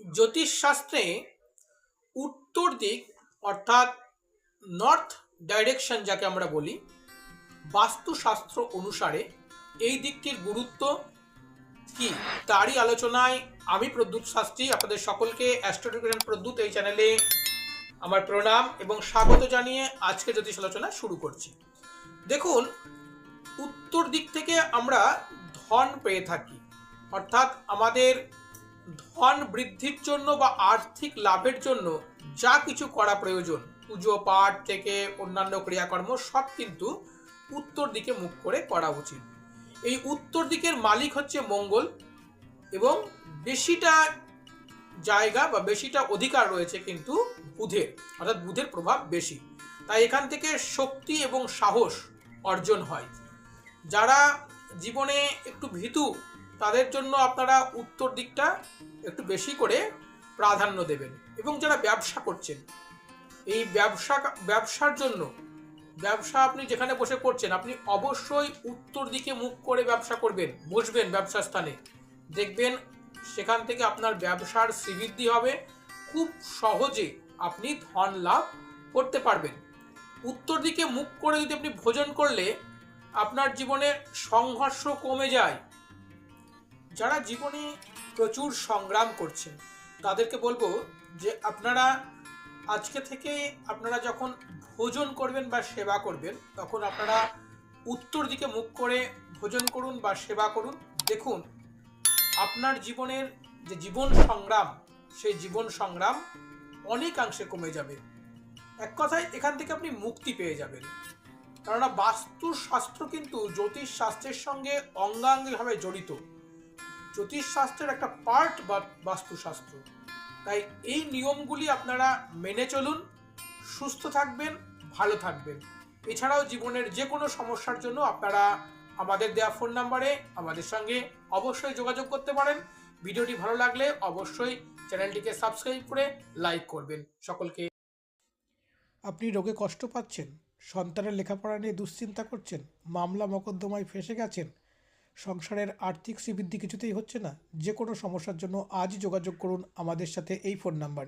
জ্যোতিষশাস্ত্রে উত্তর দিক অর্থাৎ নর্থ ডাইরেকশন যাকে আমরা বলি, বাস্তুশাস্ত্র অনুসারে এই দিকটির গুরুত্ব কি তারই আলোচনায় আমি প্রদ্যুৎ শাস্ত্রী আপনাদের সকলকে অ্যাস্ট্রোডিউশন প্রদ্যুৎ এই চ্যানেলে আমার প্রণাম এবং স্বাগত জানিয়ে আজকে জ্যোতিষ আলোচনা শুরু করছি। দেখুন, উত্তর দিক থেকে আমরা ধন পেয়ে থাকি, অর্থাৎ আমাদের ধন বৃদ্ধির জন্য বা আর্থিক লাভের জন্য যা কিছু করা প্রয়োজন, পুজো পাঠ থেকে অন্যান্য ক্রিয়াকর্ম সব কিন্তু উত্তর দিকে মুখ করে করা উচিত। এই উত্তর দিকের মালিক হচ্ছে মঙ্গল এবং বেশিটা জায়গা বা বেশিটা অধিকার রয়েছে কিন্তু বুধের, অর্থাৎ বুধের প্রভাব বেশি। তাই এখান থেকে শক্তি এবং সাহস অর্জন হয়। যারা জীবনে একটু ভীতু তাদের জন্য আপনারা উত্তর দিকটা একটু বেশি করে প্রাধান্য দেবেন। এবং যারা ব্যবসা করছেন, এই ব্যবসার জন্য ব্যবসা আপনি যেখানে বসে করছেন আপনি অবশ্যই উত্তর দিকে মুখ করে ব্যবসা করবেন, বসবেন ব্যবসা স্থানে, দেখবেন সেখান থেকে আপনার ব্যবসার শ্রীবৃদ্ধি হবে, খুব সহজে আপনি ধন লাভ করতে পারবেন। উত্তর দিকে মুখ করে যদি আপনি ভোজন করলে আপনার জীবনে সংঘর্ষ কমে যায়। যারা জীবনে প্রচুর সংগ্রাম করছেন তাদেরকে বলবো যে আপনারা আজকে থেকে আপনারা যখন ভোজন করবেন বা সেবা করবেন তখন আপনারা উত্তর দিকে মুখ করে ভোজন করুন বা সেবা করুন। দেখুন, আপনার জীবনের যে জীবন সংগ্রাম, সেই জীবন সংগ্রাম অনেকাংশে কমে যাবে। এক কথায় এখান থেকে আপনি মুক্তি পেয়ে যাবেন। কেননা বাস্তুশাস্ত্র কিন্তু জ্যোতিষ শাস্ত্রের সঙ্গে অঙ্গাঙ্গিভাবে জড়িত। জ্যোতিষশাস্ত্রের একটা পার্ট বা বাস্তুশাস্ত্র। তাই এই নিয়মগুলি আপনারা মেনে চলুন, সুস্থ থাকবেন, ভালো থাকবেন। এছাড়াও জীবনের যে কোনো সমস্যার জন্য আপনারা আমাদের দেওয়া ফোন নাম্বারে আমাদের সঙ্গে অবশ্যই যোগাযোগ করতে পারেন। ভিডিওটি ভালো লাগলে অবশ্যই চ্যানেলটিকে সাবস্ক্রাইব করে লাইক করবেন। সকলকে। আপনি রোগে কষ্ট পাচ্ছেন, সন্তানের লেখাপড়া নিয়ে দুশ্চিন্তা করছেন, মামলা মোকদ্দমায় ফেঁসে গেছেন, সংসারের আর্থিক শ্রীবৃদ্ধি কিছুতেই হচ্ছে না, যে কোনো সমস্যার জন্য আজই যোগাযোগ করুন আমাদের সাথে এই ফোন নাম্বারে।